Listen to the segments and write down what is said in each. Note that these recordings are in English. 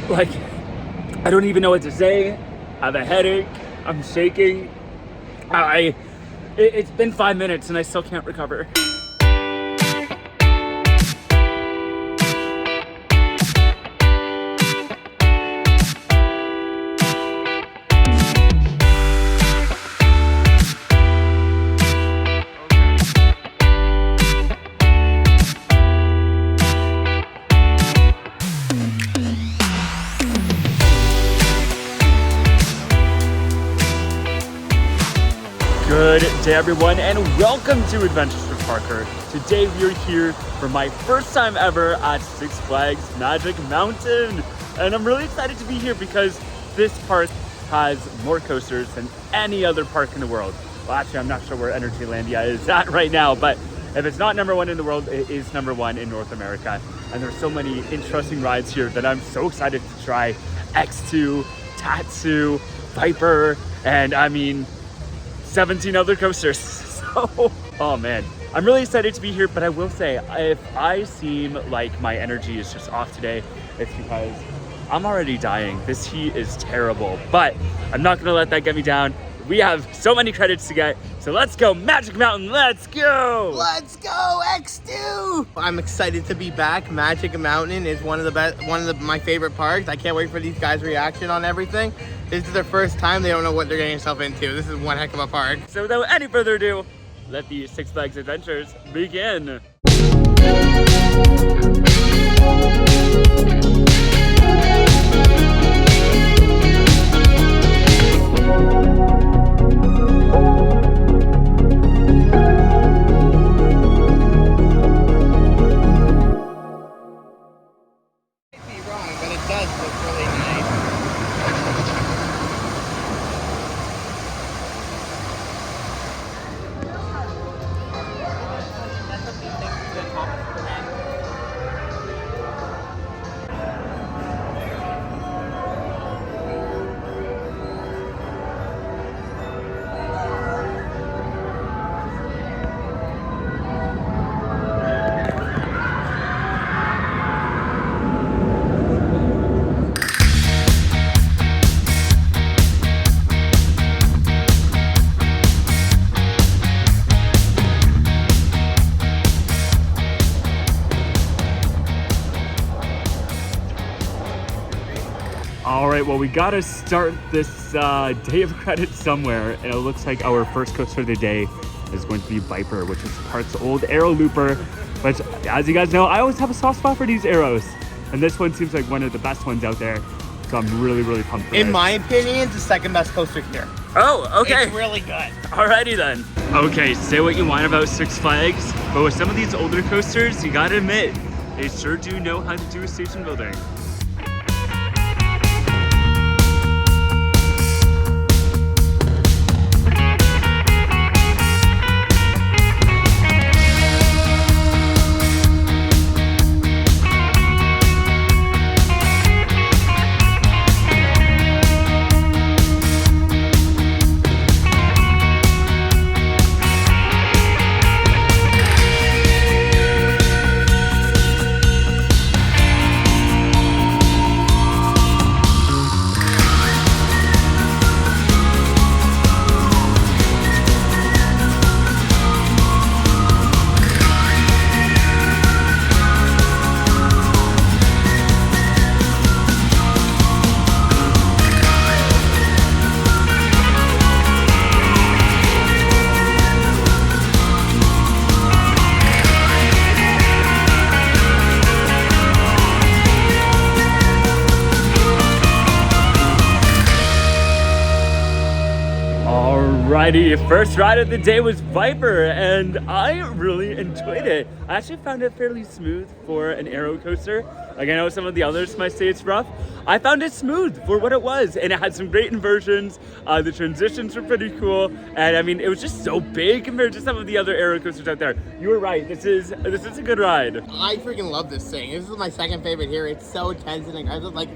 Like, I don't even know what to say. I have a headache. I'm shaking. It's been 5 minutes and I still can't recover. Good day everyone, and welcome to Adventures with Parker. Today we are here for my first time ever at Six Flags Magic Mountain. And I'm really excited to be here because this park has more coasters than any other park in the world. Well, actually, I'm not sure where Energylandia is at right now, but if it's not #1 in the world, it is #1 in North America. And there's so many interesting rides here that I'm so excited to try. X2, Tatsu, Viper, and 17 other coasters. So, oh man, I'm really excited to be here, but I will say, if I seem like my energy is just off today, it's because I'm already dying. This heat is terrible, but I'm not gonna let that get me down. We have so many credits to get, so let's go Magic Mountain, let's go! Let's go X2! I'm excited to be back. Magic Mountain is one of the best, my favorite parks. I can't wait for these guys' reaction on everything. This is their first time. They don't know what they're getting themselves into. This is one heck of a park. So without any further ado, let the Six Flags adventures begin. All right, well, we gotta start this day of credit somewhere, and it looks like our first coaster of the day is going to be Viper, which is the park's old arrow looper, which, as you guys know, I always have a soft spot for these arrows, and this one seems like one of the best ones out there, so I'm really, really pumped for it. In my opinion, it's the second best coaster here. Oh, okay. It's really good. Alrighty then. Okay, say what you want about Six Flags, but with some of these older coasters, you gotta admit, they sure do know how to do station building. Alrighty, first ride of the day was Viper, and I really enjoyed it. I actually found it fairly smooth for an aero coaster. Like, I know some of the others might say it's rough. I found it smooth for what it was, and it had some great inversions. The transitions were pretty cool, and I mean, it was just so big compared to some of the other aero coasters out there. You were right. This is a good ride. I freaking love this thing. This is my second favorite here. It's so tense and like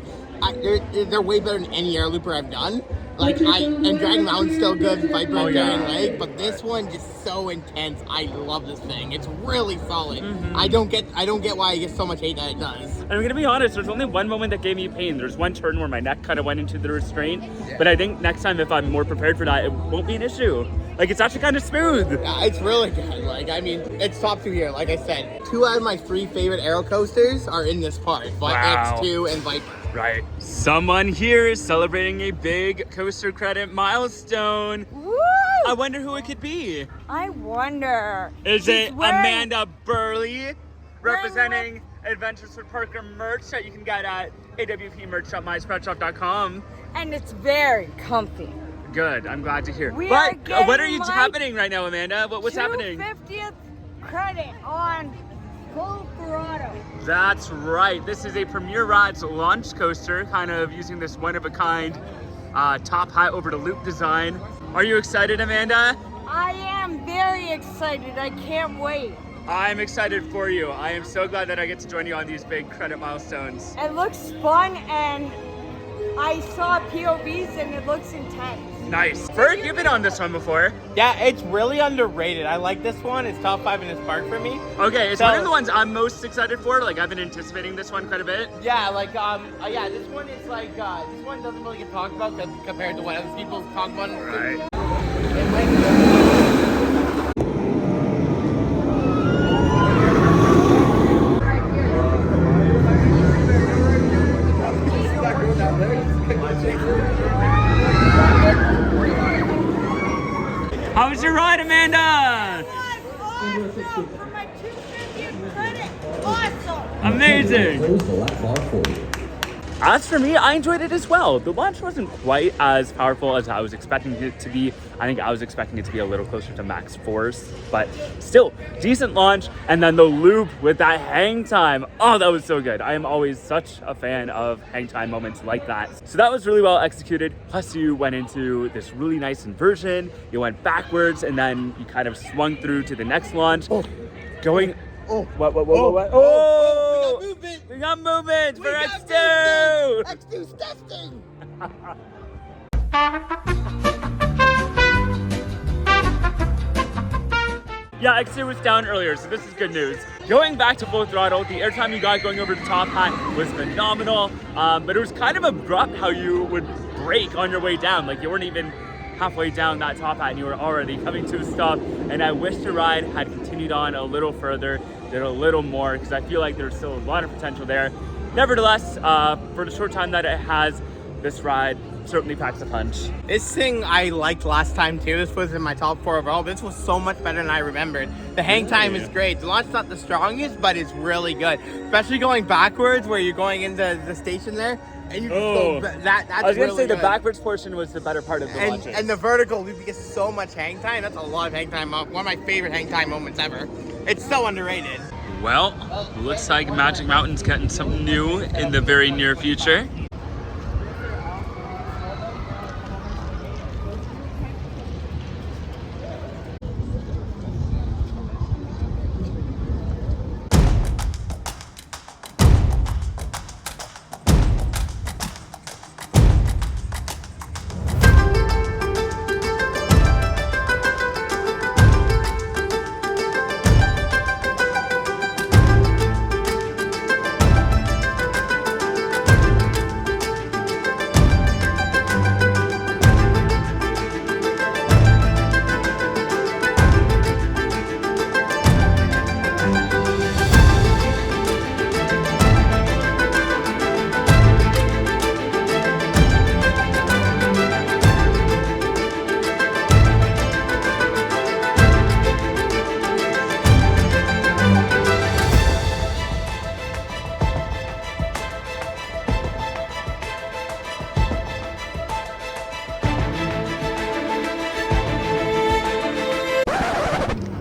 they're way better than any air looper I've done. Like and Dragon Mountain's still good, Viper Daring Lake, but this one just so intense. I love this thing. It's really solid. I don't get why it gets so much hate that it does. And I'm gonna be honest, there's only one moment that gave me pain. There's one turn where my neck kind of went into the restraint, but I think next time if I'm more prepared for that, it won't be an issue. Like, it's actually kind of smooth. Yeah, it's really good. Like, I mean, it's top 2 here. Like I said, 2 out of my 3 favorite aero coasters are in this park. X2 and Viper. Right. Someone here is celebrating a big coaster credit milestone. Woo! I wonder who it could be. I wonder. Is it Amanda Burley, representing Adventures with Parker merch that you can get at awpmerch.myspreadshop.com. And it's very comfy. Good, I'm glad to hear. What are you happening right now, Amanda? What's happening? 250th credit on full Throttle. That's right. This is a Premier Rides launch coaster, kind of using this one-of-a-kind top hat over the loop design. Are you excited, Amanda? I am very excited. I can't wait. I'm excited for you. I am so glad that I get to join you on these big credit milestones. It looks fun, and I saw POVs and it looks intense. Nice. Burke, you've been on this one before. Yeah, it's really underrated. I like this one. It's top 5 in this park for me. Okay, it's one of the ones I'm most excited for. Like, I've been anticipating this one quite a bit. Yeah, like, yeah, this one is like, this one doesn't really get talked about compared to what other people talk about. Right. How was your ride, Amanda? Awesome! For my 250th credit, awesome! Amazing! As for me, I enjoyed it as well. The launch wasn't quite as powerful as I was expecting it to be. I think I was expecting it to be a little closer to max force, but still, decent launch. And then the loop with that hang time. Oh, that was so good. I am always such a fan of hang time moments like that. So that was really well executed. Plus you went into this really nice inversion. You went backwards and then you kind of swung through to the next launch. Going... Oh. What? We got movement for X2! X2's testing! Yeah, X2 was down earlier, so this is good news. Going back to full throttle, the airtime you got going over the top hat was phenomenal, but it was kind of abrupt how you would brake on your way down. Like, you weren't even halfway down that top hat and you were already coming to a stop, and I wish the ride had continued on a little further, did a little more, because I feel like there's still a lot of potential there. Nevertheless, for the short time that it has, this ride certainly packs a punch. This thing I liked last time too. This was in my top 4 overall. This was so much better than I remembered. The hang time is great. The launch's not the strongest, but it's really good. Especially going backwards where you're going into the station there. And you just go, that's I was gonna say good. the backwards portion was the better part of the launches. And the vertical loop, you get so much hang time. That's a lot of hang time. One of my favorite hang time moments ever. It's so underrated. Well, looks like Magic Mountain's getting something new in the very near future.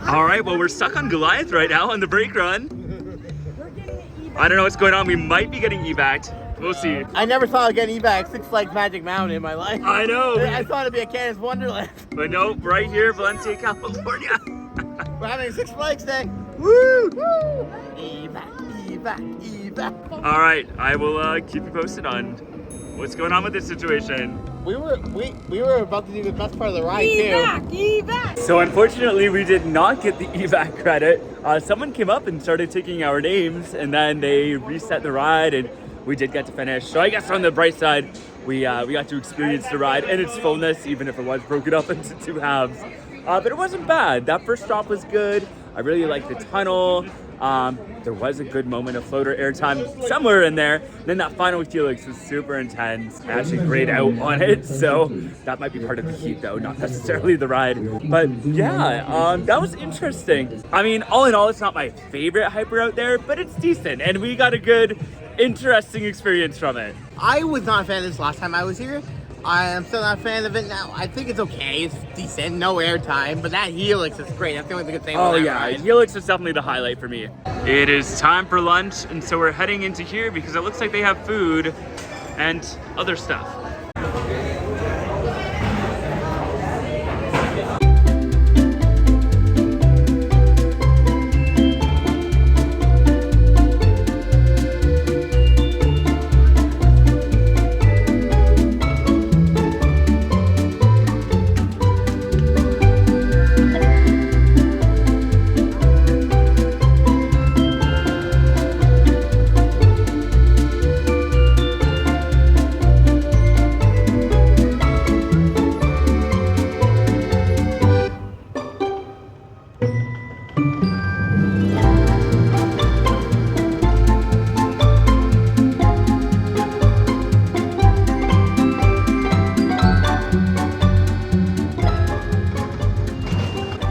All right, well, we're stuck on Goliath right now on the brake run. I don't know what's going on. We might be getting Evac. We'll see. I never thought I'd get Evac 6 Flags Magic Mountain in my life. I know. I thought it'd be a Canada's Wonderland. But no, right here, Valencia, California. We're having a 6 Flags day. Woo! Evac, Evac, Evac. All right, I will keep you posted on What's going on with this situation? We were about to do the best part of the ride Evac, too. Evac. So unfortunately, we did not get the evac credit. Someone came up and started taking our names, and then they reset the ride, and we did get to finish. So I guess on the bright side, we got to experience the ride and its fullness, even if it was broken up into two halves. But it wasn't bad. That first stop was good. I really liked the tunnel. There was a good moment of floater airtime somewhere in there. Then that final helix was super intense. I actually grayed out on it, so that might be part of the heat though, not necessarily the ride. But yeah, that was interesting. I mean, all in all, it's not my favorite hyper out there, but it's decent, and we got a good, interesting experience from it. I was not a fan of this last time I was here. I am still not a fan of it now. I think it's okay. It's decent, no airtime, but that helix is great. That's the only good thing about that ride. Helix is definitely the highlight for me. It is time for lunch, and so we're heading into here because it looks like they have food and other stuff.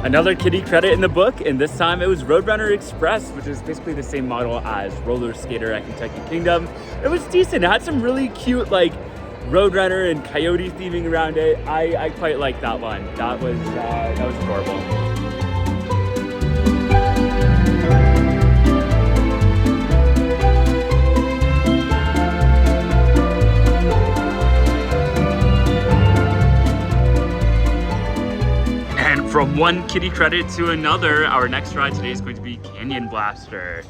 Another Kiddie credit in the book, and this time it was Roadrunner Express, which is basically the same model as Roller Skater at Kentucky Kingdom. It was decent. It had some really cute, like, Roadrunner and Coyote theming around it. I quite liked that one. That was adorable. From one Kiddie credit to another, our next ride today is going to be Canyon Blaster.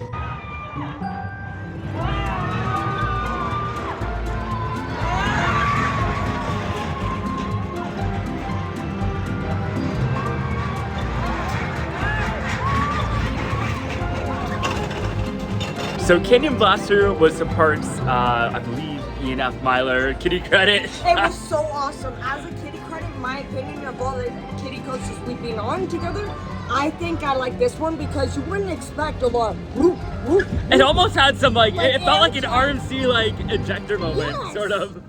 So Canyon Blaster was the park's, I believe, E&F Miler Kiddie credit. It was so awesome. As a Kiddie credit, in my opinion, of all the Kiddie coasters we've been on together, I think I like this one because you wouldn't expect a lot of whoop, whoop, whoop. It almost had some it felt like an RMC ejector moment, Yes. sort of.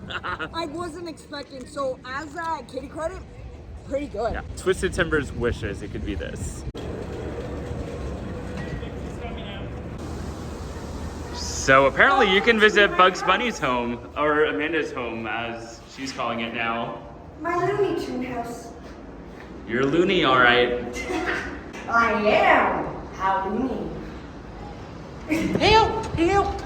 I wasn't expecting, so as a Kiddie credit, pretty good. Yeah. Twisted Timbers wishes it could be this. So apparently you can visit Bugs Bunny's home, or Amanda's home as she's calling it now. My Looney Tune house. You're Looney, all right. I am. How Looney. Help! Help!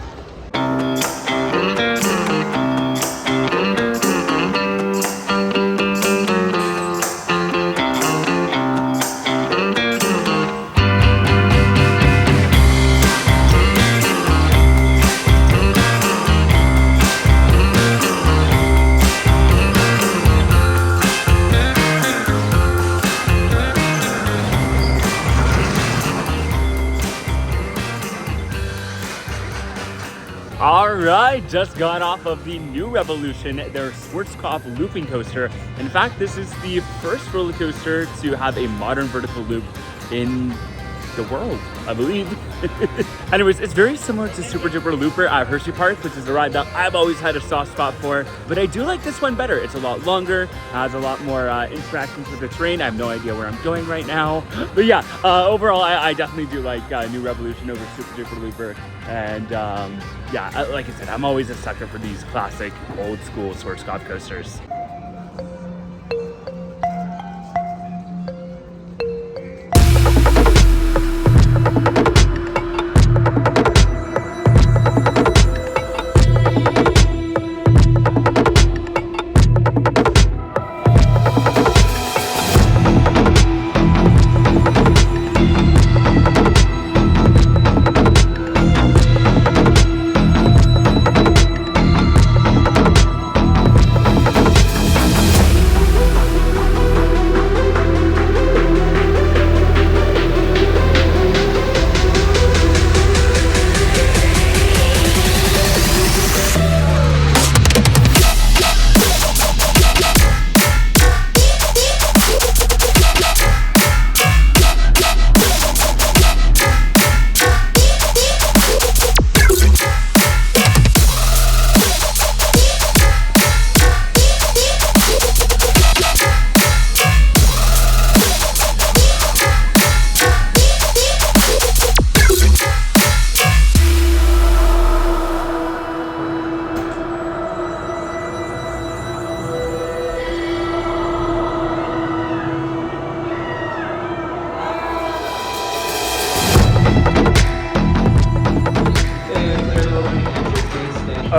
Alright, just got off of the new Revolution, their Schwarzkopf looping coaster. In fact, this is the first roller coaster to have a modern vertical loop in the world, I believe. Anyways, it's very similar to Super Duper Looper at Hershey Park, which is a ride that I've always had a soft spot for, but I do like this one better. It's a lot longer, has a lot more interactions with the terrain. I have no idea where I'm going right now. But yeah, overall, I definitely do like New Revolution over Super Duper Looper. And yeah, like I said, I'm always a sucker for these classic, old school Schwarzkopf coasters.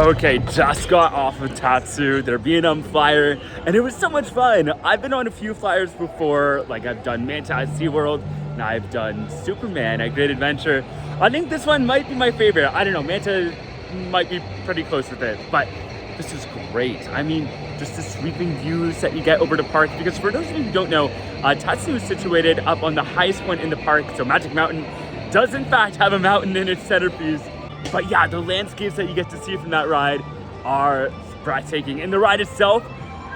Okay, just got off of Tatsu. They're being on flyer, and it was so much fun. I've been on a few flyers before, like I've done Manta at SeaWorld, and I've done Superman at Great Adventure. I think this one might be my favorite. I don't know, Manta might be pretty close with it, but this is great. I mean, just the sweeping views that you get over the park, because for those of you who don't know, Tatsu is situated up on the highest point in the park, so Magic Mountain does in fact have a mountain in its centerpiece. But yeah, the landscapes that you get to see from that ride are breathtaking. And the ride itself,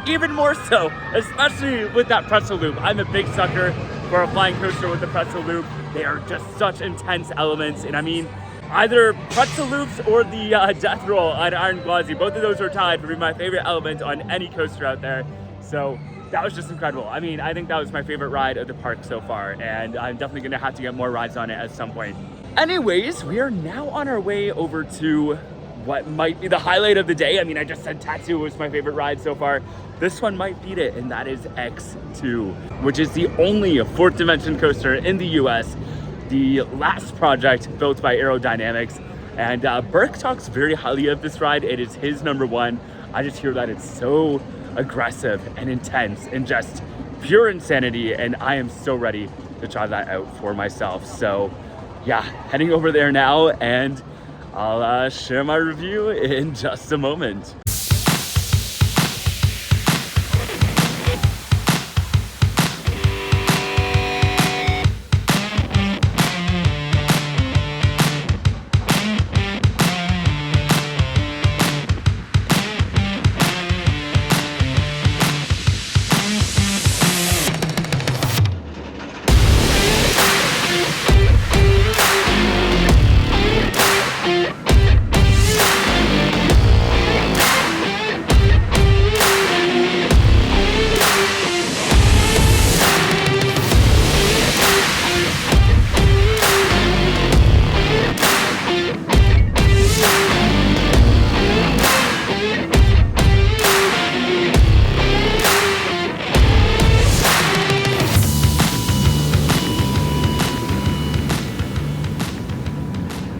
even more so, especially with that pretzel loop. I'm a big sucker for a flying coaster with a pretzel loop. They are just such intense elements. And I mean, either pretzel loops or the death roll at Iron Gwazi, both of those are tied for my favorite element on any coaster out there. So that was just incredible. I mean, I think that was my favorite ride of the park so far, and I'm definitely gonna have to get more rides on it at some point. Anyways, we are now on our way over to what might be the highlight of the day. I mean, I just said Tatsu was my favorite ride so far. This one might beat it, and that is X2, which is the only fourth dimension coaster in the US, the last project built by Aerodynamics. And Burke talks very highly of this ride. It is his #1. I just hear that it's so aggressive and intense and just pure insanity, and I am so ready to try that out for myself. So yeah, heading over there now, and I'll share my review in just a moment.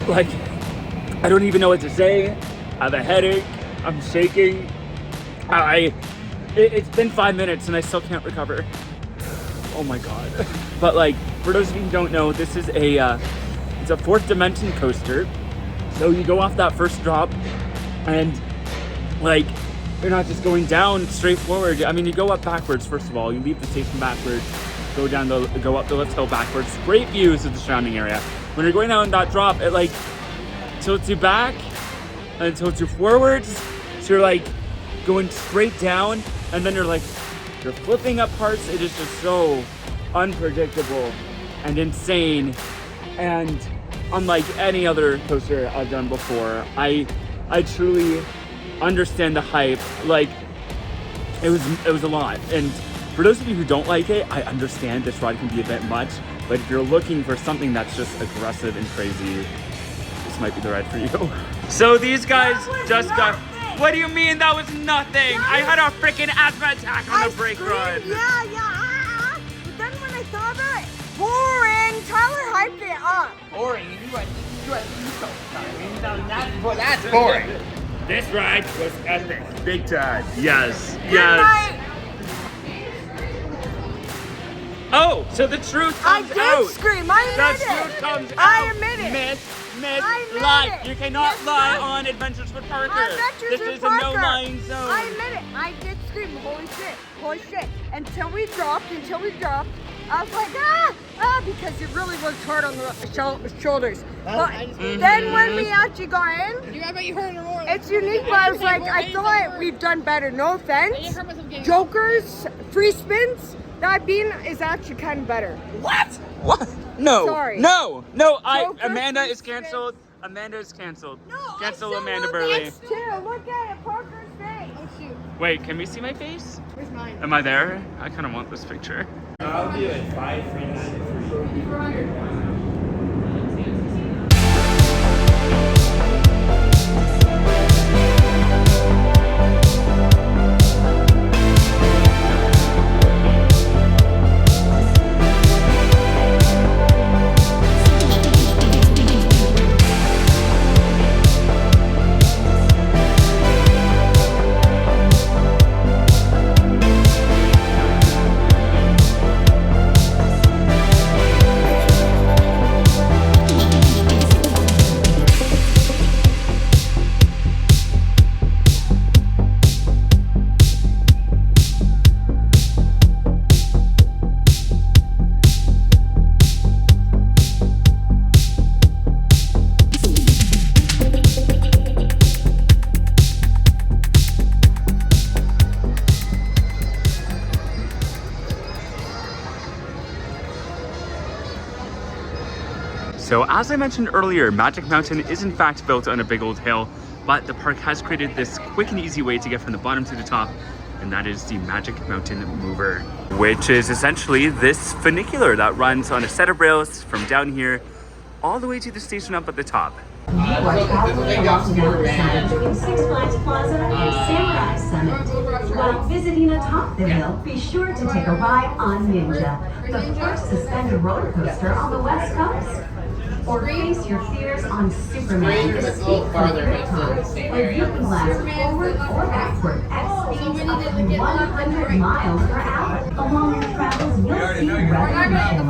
Like, I don't even know what to say. I have a headache. I'm shaking. It's been 5 minutes and I still can't recover. Oh my God. But like, for those of you who don't know, this is it's a fourth dimension coaster. So you go off that first drop and like, you're not just going down straight forward. I mean, you go up backwards, first of all. You leave the station backwards, go up the lift hill backwards. Great views of the surrounding area. When you're going down that drop, it like tilts you back and tilts you forwards. So you're like going straight down, and then you're flipping up parts. It is just so unpredictable and insane, and unlike any other coaster I've done before. I truly understand the hype. Like, it was a lot, and for those of you who don't like it, I understand this ride can be a bit much, but if you're looking for something that's just aggressive and crazy, this might be the ride for you. So these guys just got... What do you mean that was nothing? I had a freaking asthma attack on the brake run. Yeah. But then when I saw that, boring. Tyler hyped it up. Boring. That's boring. This ride was epic. Big time. Yes. Oh, so the truth comes out. I did scream. I admit it. The truth comes out. I admit it. Myth, I admit lie. it. You cannot Myth, lie lie. on Adventures with Parker. Adventures This with is a Parker. no-lying zone. I admit it. I did scream. Holy shit. Until we dropped. I was like, because it really was hard on the shoulders. But then when we actually got in, it's unique, but I was like, I thought we've done better. No offense. Jokers, free spins, that bean is actually kind of better. What? No. Sorry. No. Joker, Amanda free is canceled. Amanda is canceled. No, Cancel I Amanda still Burley. love X2. Look at it, Parker's face. Oh shoot. Wait, can we see my face? Where's mine? Am I there? I kind of want this picture. I'll do it. 5, 3, 9, 3. So as I mentioned earlier, Magic Mountain is in fact built on a big old hill, but the park has created this quick and easy way to get from the bottom to the top, and that is the Magic Mountain Mover, which is essentially this funicular that runs on a set of rails from down here all the way to the station up at the top. You are traveling along Mountain Summit between Six Flags Plaza and Samurai Summit. While visiting atop the hill, be sure to take a ride on Ninja, the first suspended roller coaster on the West Coast. Or face your fears on Superman, escape from Krypton, where you can blast forward or backward at speeds up to 100 miles per hour. Along your travels, you'll see Revolution, the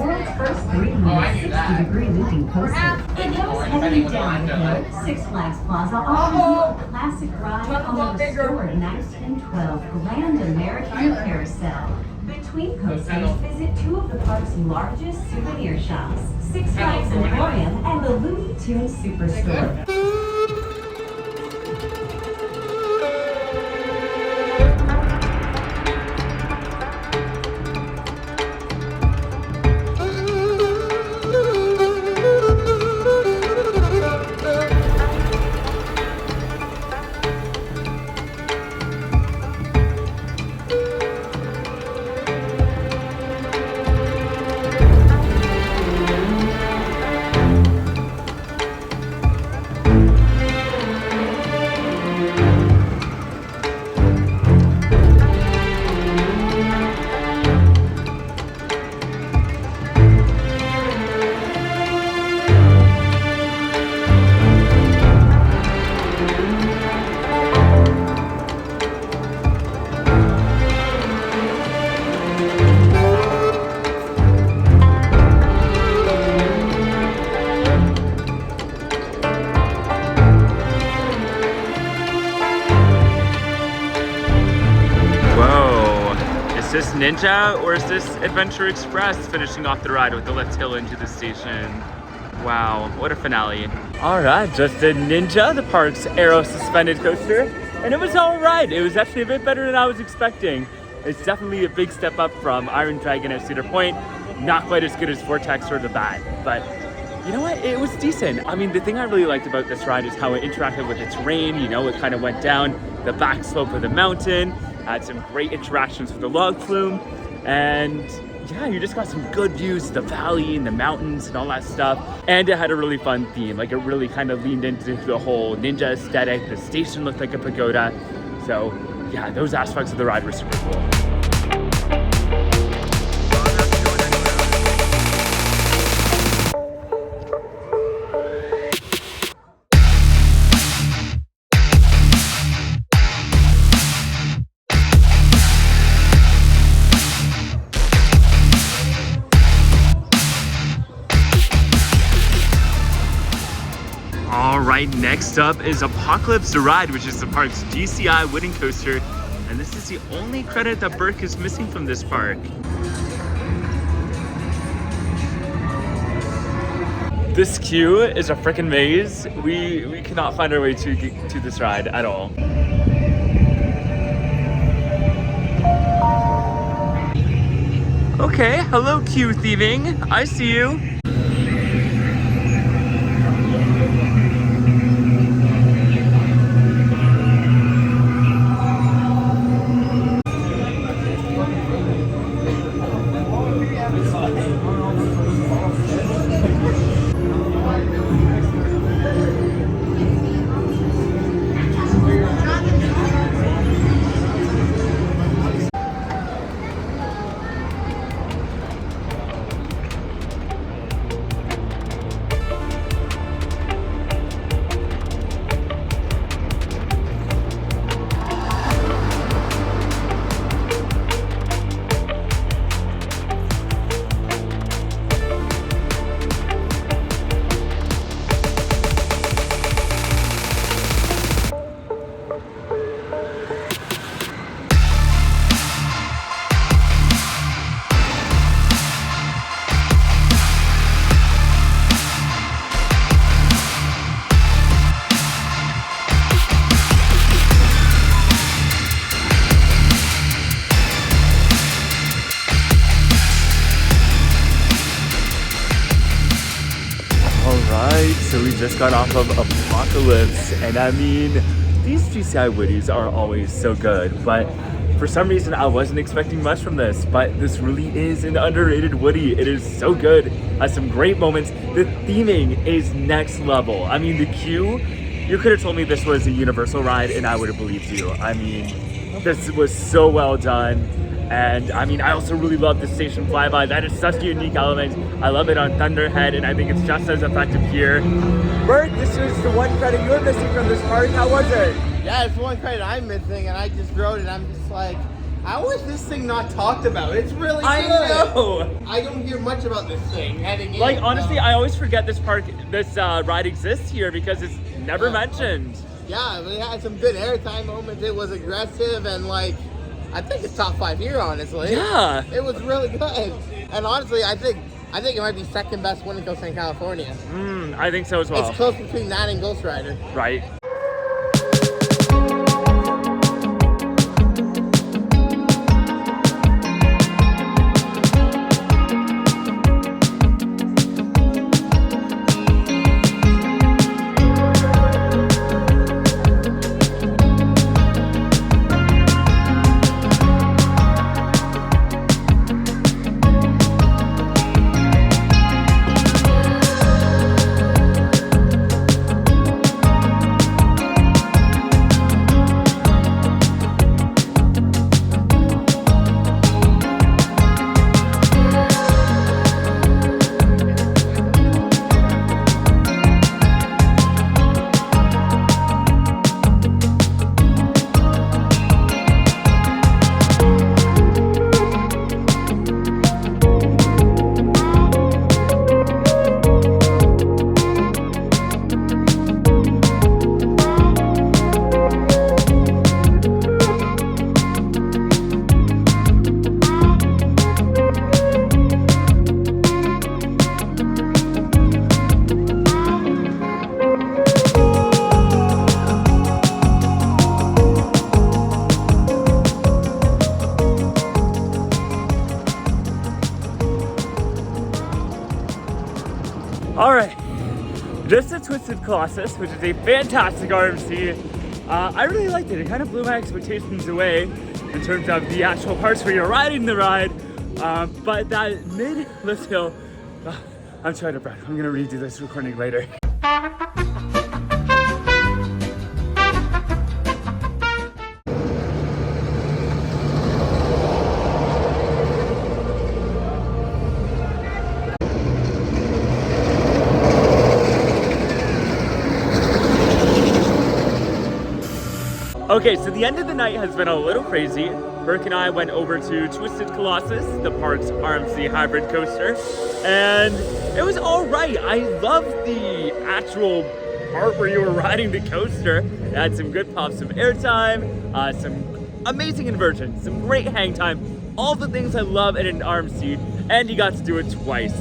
world's first 360-degree looping coaster. For those heading down the hill, Six Flags Plaza offers you a classic ride on the restored 1912 Grand American Carousel. Between coasters, visit two of the park's largest souvenir shops, Six Flags Emporium and the Looney Tunes Superstore. Is this Ninja or is this Adventure Express finishing off the ride with the lift hill into the station? Wow, what a finale. All right, just a Ninja, the park's aero suspended coaster, and it was all right. It was actually a bit better than I was expecting. It's definitely a big step up from Iron Dragon at Cedar Point. Not quite as good as Vortex or the Bat, but you know what? It was decent. I mean, the thing I really liked about this ride is how it interacted with the terrain. You know, it kind of went down the back slope of the mountain, had some great interactions with the log flume, and yeah, you just got some good views of the valley and the mountains and all that stuff. And it had a really fun theme. Like, it really kind of leaned into the whole ninja aesthetic. The station looked like a pagoda. So yeah, those aspects of the ride were super cool. Alright, next up is Apocalypse the Ride, which is the park's GCI wooden coaster, and this is the only credit that Burke is missing from this park. This queue is a freaking maze. We cannot find our way to this ride at all. Okay, hello queue thieving. I see you. just got off of Apocalypse, and I mean, these GCI Woodies are always so good, but for some reason I wasn't expecting much from this, but this really is an underrated Woody. It is so good, has some great moments. The theming is next level. I mean, the queue, you could have told me this was a Universal ride and I would have believed you. I mean, this was so well done. And I mean, I also really love the station flyby. That is such a unique element. I love it on Thunderhead, and I think it's just as effective here. Burke, this is the one credit you're missing from this park. How was it? Yeah, it's one credit I'm missing, and I just wrote it. I'm just like, how is this thing not talked about? It's really good. I know. I don't hear much about this thing heading in. Like, honestly, I always forget this ride exists here because it's never mentioned. Yeah, but it had some good airtime moments. It was aggressive, and like, I think it's top 5 here, honestly. Yeah. It was really good. And honestly, I think it might be second best winning coaster in California. I think so as well. It's close between that and Ghost Rider. Right. All right, just a Twisted Colossus, which is a fantastic RMC. I really liked it. It kind of blew my expectations away in terms of the actual parts where you're riding the ride. But that mid-lift hill, I'm trying to breath. I'm gonna redo this recording later. Okay, so the end of the night has been a little crazy. Burke and I went over to Twisted Colossus, the park's RMC hybrid coaster, and it was all right. I loved the actual part where you were riding the coaster. It had some good pops of airtime, some amazing inversions, some great hang time, all the things I love in an RMC, and you got to do it twice.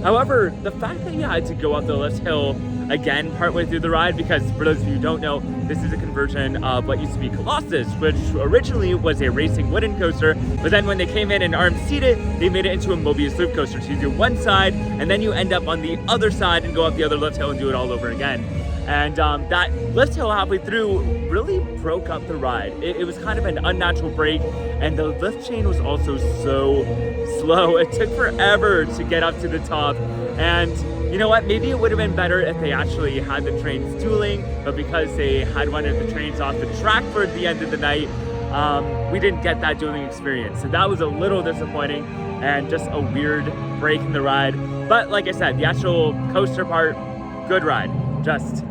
However, the fact that you had to go up the lift hill again partway through the ride, because for those of you who don't know, this is a conversion of what used to be Colossus, which originally was a racing wooden coaster, but then when they came in and RMC'd it, they made it into a Mobius loop coaster. So you do one side, and then you end up on the other side and go up the other lift hill and do it all over again. And that lift hill halfway through really broke up the ride. It was kind of an unnatural break, and the lift chain was also so slow. It took forever to get up to the top. And you know what, maybe it would have been better if they actually had the trains dueling, but because they had one of the trains off the track for the end of the night, we didn't get that dueling experience. So that was a little disappointing and just a weird break in the ride. But like I said, the actual coaster part, good ride. Just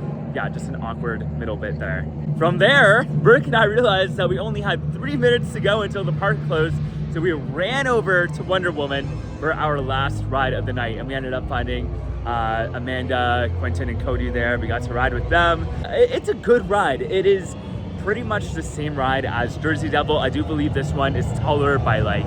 an awkward middle bit there. From there, Burke and I realized that we only had 3 minutes to go until the park closed, so we ran over to Wonder Woman for our last ride of the night, and we ended up finding Amanda, Quenten, and Codi there. We got to ride with them. It's a good ride. It is pretty much the same ride as Jersey Devil. I do believe this one is taller by like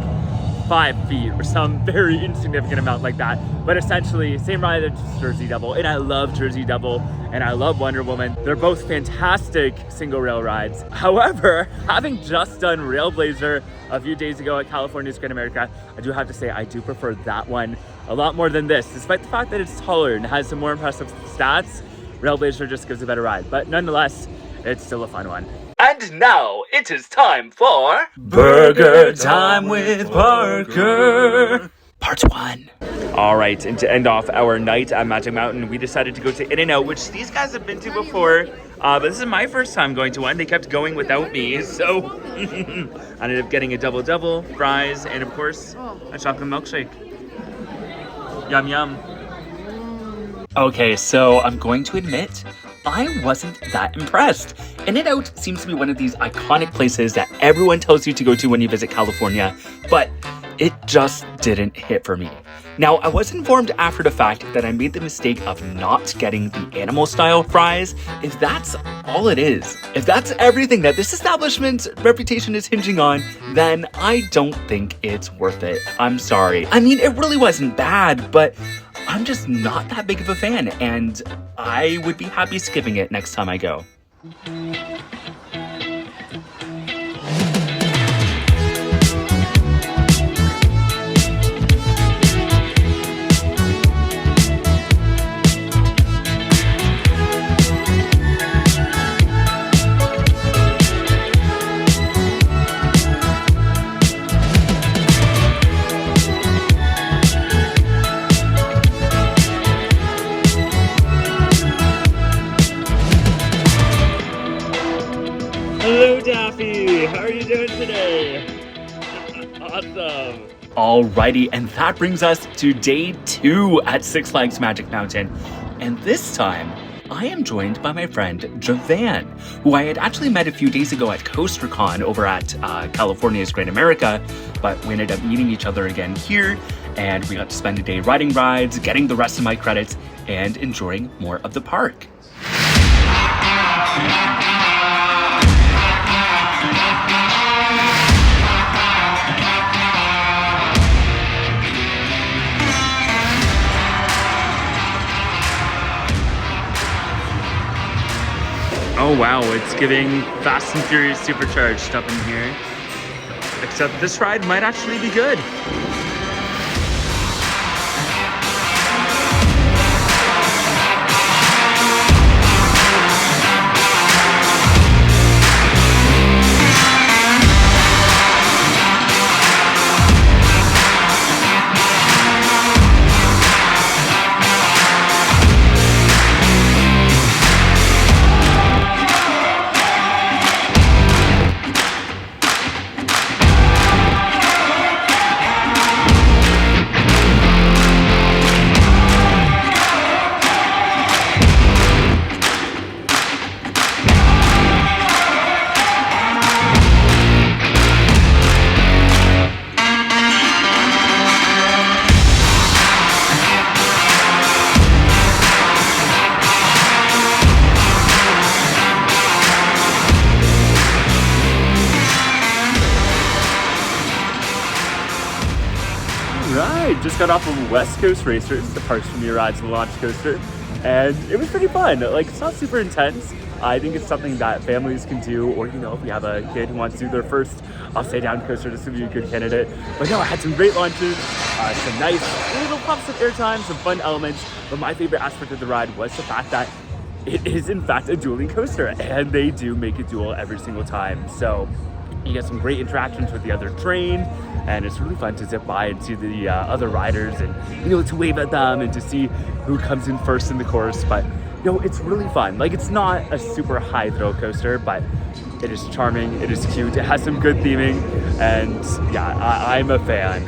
5 feet or some very insignificant amount like that, but essentially same ride as Jersey Devil. And I love Jersey Devil and I love Wonder Woman. They're both fantastic single rail rides. However, having just done Railblazer a few days ago at California's Great America, I do have to say I do prefer that one a lot more than this, despite the fact that it's taller and has some more impressive stats. Railblazer just gives a better ride. But nonetheless, it's still a fun one. And now it is time for Burger Time with Parker. Part 1. All right, and to end off our night at Magic Mountain, we decided to go to In-N-Out, which these guys have been to before. But this is my first time going to one. They kept going without me, so I ended up getting a double-double, fries, and of course, a chocolate milkshake. Yum, yum. Okay, so I'm going to admit, I wasn't that impressed. In-N-Out seems to be one of these iconic places that everyone tells you to go to when you visit California, but it just didn't hit for me. Now, I was informed after the fact that I made the mistake of not getting the animal-style fries. If that's all it is, if that's everything that this establishment's reputation is hinging on, then I don't think it's worth it. I'm sorry. I mean, it really wasn't bad, but I'm just not that big of a fan, and I would be happy skipping it next time I go. Hello, Daffy! How are you doing today? Awesome! Alrighty, and that brings us to day 2 at Six Flags Magic Mountain. And this time, I am joined by my friend Javan, who I had actually met a few days ago at CoasterCon over at California's Great America, but we ended up meeting each other again here, and we got to spend a day riding rides, getting the rest of my credits, and enjoying more of the park. Oh wow, it's giving Fast and Furious Supercharged up in here. Except this ride might actually be good. Just got off of West Coast Racers, the Parks Premier Rides and Launch Coaster, and it was pretty fun. Like, it's not super intense. I think it's something that families can do, or, you know, if you have a kid who wants to do their first upside down coaster, this would be a good candidate. But no, I had some great launches, some nice little pumps of airtime, some fun elements, but my favorite aspect of the ride was the fact that it is in fact a dueling coaster, and they do make a duel every single time. So you get some great interactions with the other train, and it's really fun to zip by and see the other riders, and, you know, to wave at them and to see who comes in first in the course. But, you know, it's really fun. Like, it's not a super high thrill coaster, but it is charming, it is cute, it has some good theming, and yeah, I'm a fan.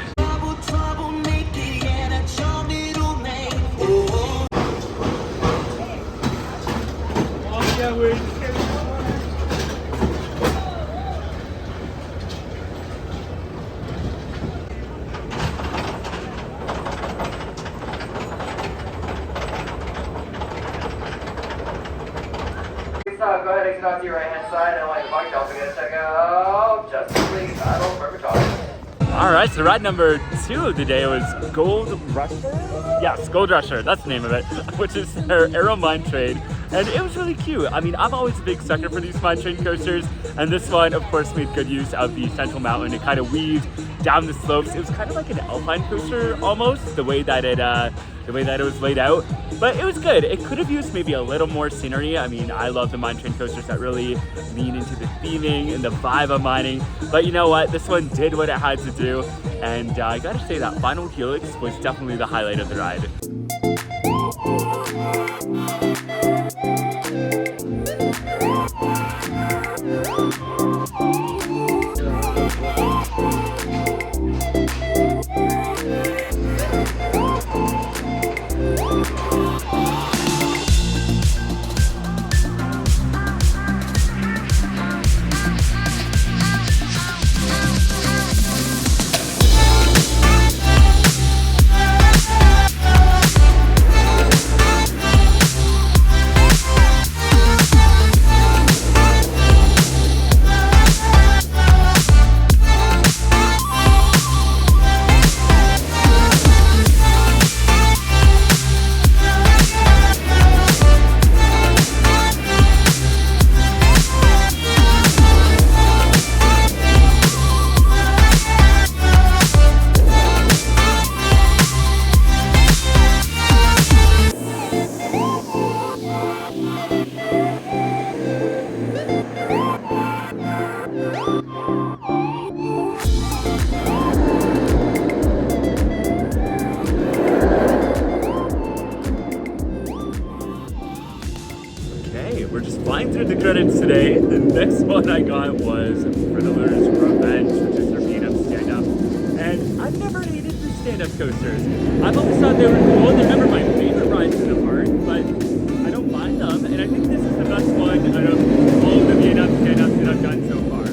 Go ahead, exit out to your right hand side, and while you're parked, don't forget to check out Justice League Battle for Retarded. Alright, so ride number 2 of the day was Gold Rusher? Yes, Gold Rusher, that's the name of it, which is their Aero Mine Trade. And it was really cute. I mean, I'm always a big sucker for these mine train coasters, and this one, of course, made good use of the central mountain. It kind of weaved down the slopes. It was kind of like an alpine coaster almost, the way that it was laid out. But it was good. It could have used maybe a little more scenery. I mean, I love the mine train coasters that really lean into the theming and the vibe of mining. But you know what? This one did what it had to do. And I gotta say that final helix was definitely the highlight of the ride. We're just flying through the credits today. The next one I got was Riddler's Revenge, which is their beat-up stand-up. And I've never hated the stand-up coasters. I've always thought they were cool. They're never my favorite rides in the park, but I don't mind them. And I think this is the best one out of all of the beat-up stand-ups that I've done so far.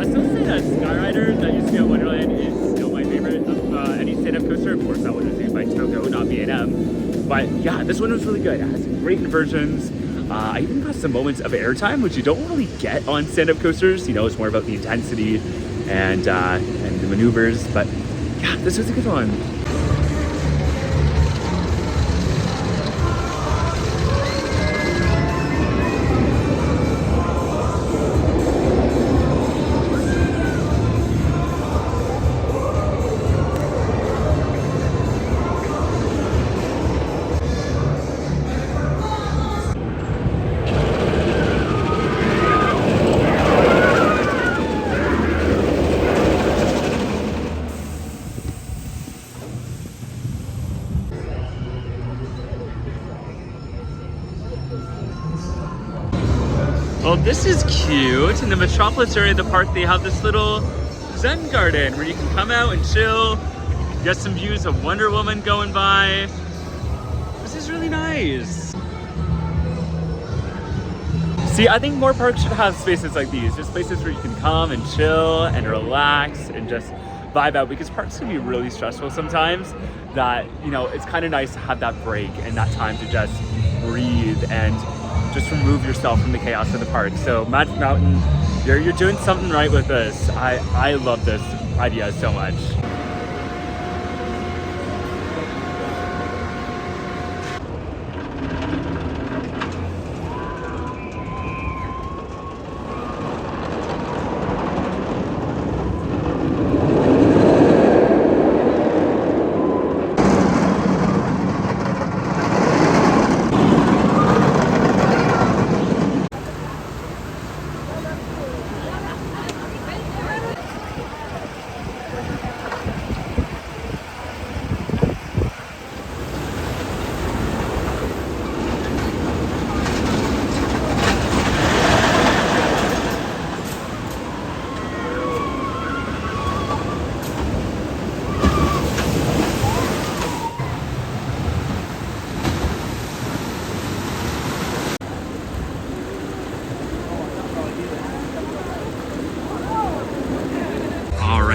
I still say that Skyrider that used to be at Wonderland is still my favorite of any stand-up coaster. Of course, that one was made by Toko, not B&M. But yeah, this one was really good. It has some great inversions. I even got some moments of airtime, which you don't really get on stand-up coasters. You know, it's more about the intensity and the maneuvers. But yeah, this was a good one. Well, this is cute. In the Metropolis area of the park, they have this little Zen garden where you can come out and chill, get some views of Wonder Woman going by. This is really nice. See, I think more parks should have spaces like these, just places where you can come and chill and relax and just vibe out, because parks can be really stressful sometimes. That, you know, it's kind of nice to have that break and that time to just breathe and just remove yourself from the chaos of the park. So Magic Mountain, you're doing something right with this. I love this idea so much.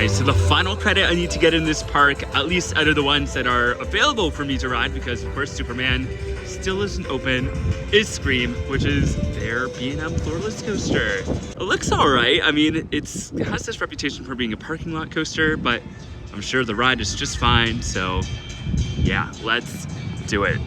So the final credit I need to get in this park, at least out of the ones that are available for me to ride, because of course Superman still isn't open, is Scream, which is their B&M floorless coaster. It looks all right. I mean, it has this reputation for being a parking lot coaster, but I'm sure the ride is just fine. So yeah, let's do it.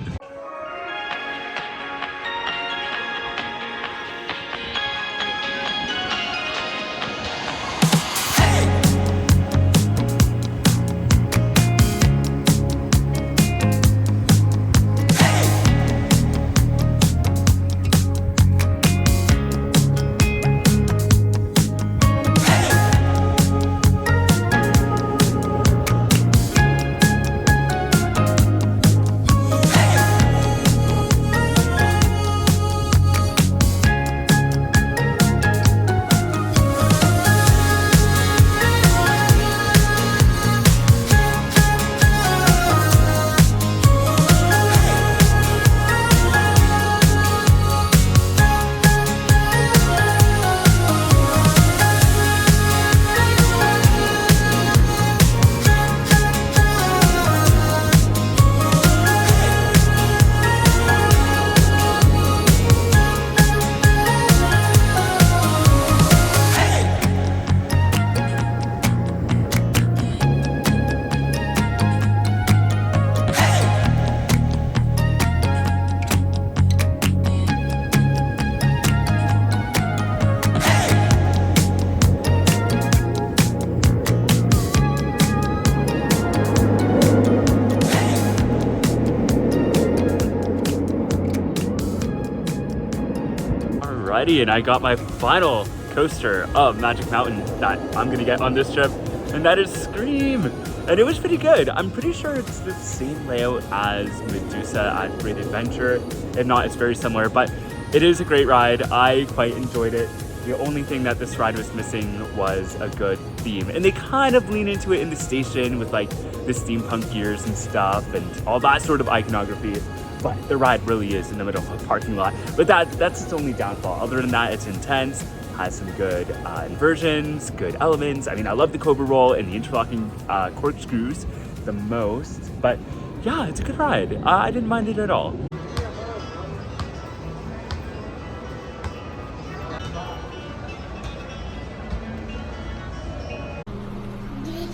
Alrighty, and I got my final coaster of Magic Mountain that I'm gonna get on this trip, and that is Scream. And it was pretty good. I'm pretty sure it's the same layout as Medusa at Great Adventure. If not, it's very similar, but it is a great ride. I quite enjoyed it. The only thing that this ride was missing was a good theme. And they kind of lean into it in the station with like the steampunk gears and stuff and all that sort of iconography. But the ride really is in the middle of a parking lot. But that's its only downfall. Other than that, it's intense, has some good inversions, good elements. I mean, I love the Cobra roll and the interlocking corkscrews the most. But yeah, it's a good ride. I didn't mind it at all.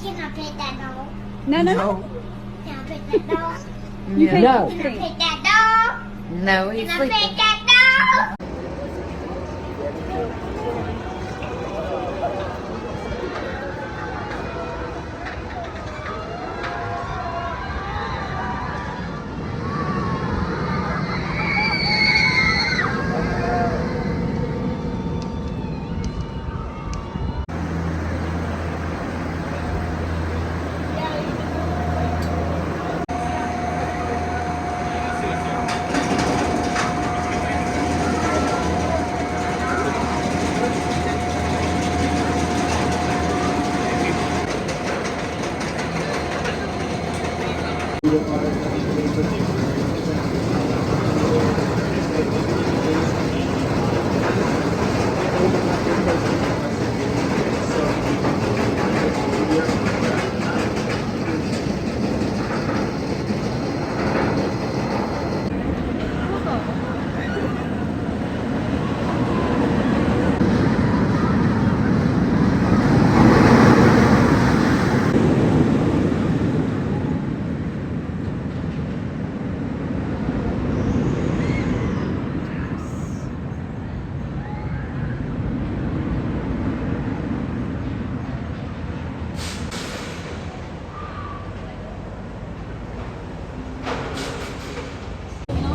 Can I pet that dog? No. Can I pet that dog? You pay Can I pet that dog? No, he's Can I sleeping. pet that dog?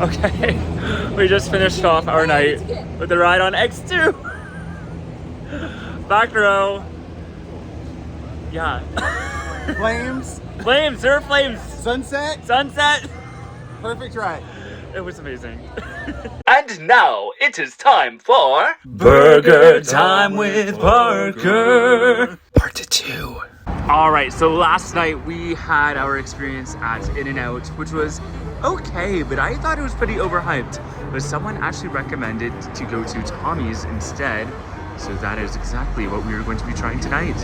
Okay, we just finished off our night with the ride on X2. Back row. Yeah. Flames, Flames, there are flames. sunset, Sunset. perfect ride. It was amazing. And now it is time for Burger Time with Parker. Part 2. Alright, so last night we had our experience at In-N-Out, which was okay, but I thought it was pretty overhyped. But someone actually recommended to go to Tommy's instead, so that is exactly what we are going to be trying tonight.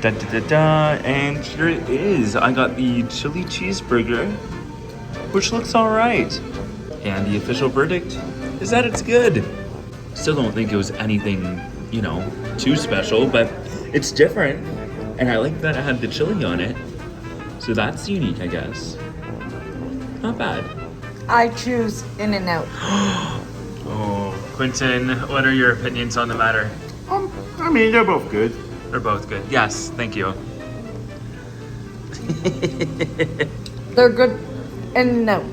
Da da da da, and here it is. I got the chili cheeseburger, which looks alright. And the official verdict is that it's good. Still don't think it was anything, you know, too special, but it's different. And I like that it had the chili on it. So that's unique, I guess. Not bad. I choose In-N-Out. Oh, Quenten, what are your opinions on the matter? I mean, they're both good. They're both good. Yes, thank you. They're good In-N-Out.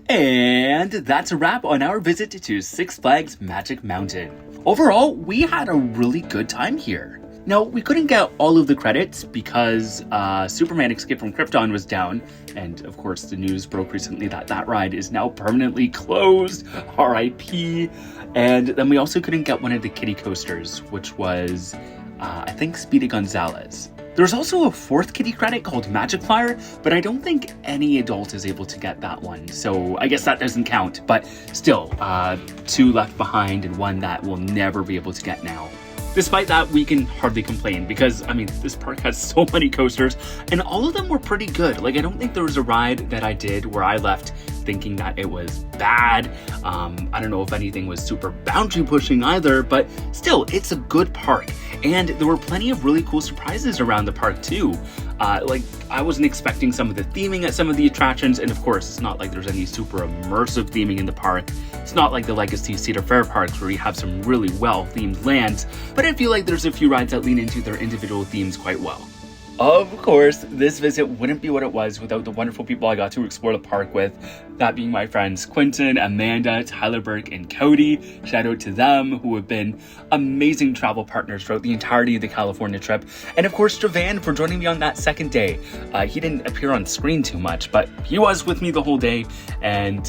And that's a wrap on our visit to Six Flags Magic Mountain. Overall, we had a really good time here. Now, we couldn't get all of the credits because Superman Escape from Krypton was down, and of course the news broke recently that that ride is now permanently closed, RIP. And then we also couldn't get one of the Kiddie coasters, which was, I think, Speedy Gonzalez. There's also a fourth Kiddie credit called Magic Flyer, but I don't think any adult is able to get that one, so I guess that doesn't count. But still, 2 left behind and 1 that we'll never be able to get now. Despite that, we can hardly complain because, I mean, this park has so many coasters and all of them were pretty good. Like, I don't think there was a ride that I did where I left thinking that it was bad. I don't know if anything was super boundary pushing either, but still, it's a good park. And there were plenty of really cool surprises around the park too. Like, I wasn't expecting some of the theming at some of the attractions, and of course, it's not like there's any super immersive theming in the park. It's not like the Legacy Cedar Fair parks where you have some really well-themed lands, but I feel like there's a few rides that lean into their individual themes quite well. Of course, this visit wouldn't be what it was without the wonderful people I got to explore the park with, that being my friends Quenten, Amanda, Tyler, Burke, and Cody. Shout out to them, who have been amazing travel partners throughout the entirety of the California trip. And of course, Javan for joining me on that second day. He didn't appear on screen too much, but he was with me the whole day, and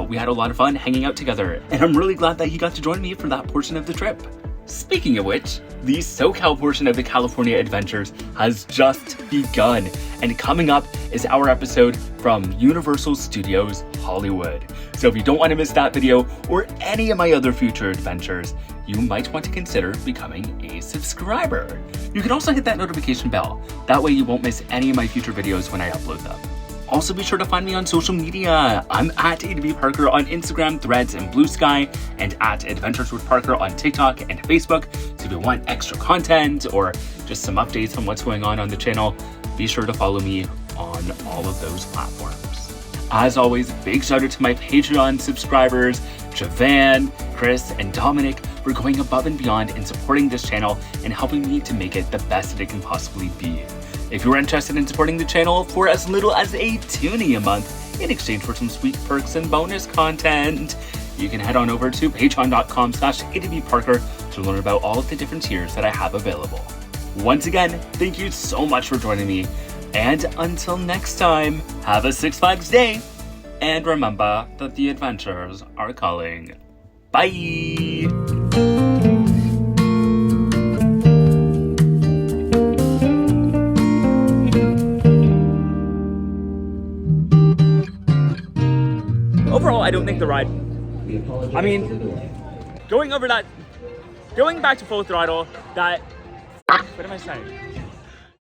we had a lot of fun hanging out together. And I'm really glad that he got to join me for that portion of the trip. Speaking of which, the SoCal portion of the California Adventures has just begun, and coming up is our episode from Universal Studios Hollywood. So if you don't want to miss that video or any of my other future adventures, you might want to consider becoming a subscriber. You can also hit that notification bell. That way you won't miss any of my future videos when I upload them. Also be sure to find me on social media. I'm at AWParker on Instagram, Threads, and Blue Sky, and at Adventures with Parker on TikTok and Facebook. So if you want extra content or just some updates on what's going on the channel, be sure to follow me on all of those platforms. As always, big shout out to my Patreon subscribers, Javan, Chris, and Dominic, for going above and beyond in supporting this channel and helping me to make it the best that it can possibly be. If you're interested in supporting the channel for as little as a toonie a month in exchange for some sweet perks and bonus content, you can head on over to patreon.com/AWParker to learn about all of the different tiers that I have available. Once again, thank you so much for joining me, and until next time, have a Six Flags day, and remember that the adventures are calling. Bye! Overall, I don't think the ride, I mean, going back to Full Throttle, what am I saying?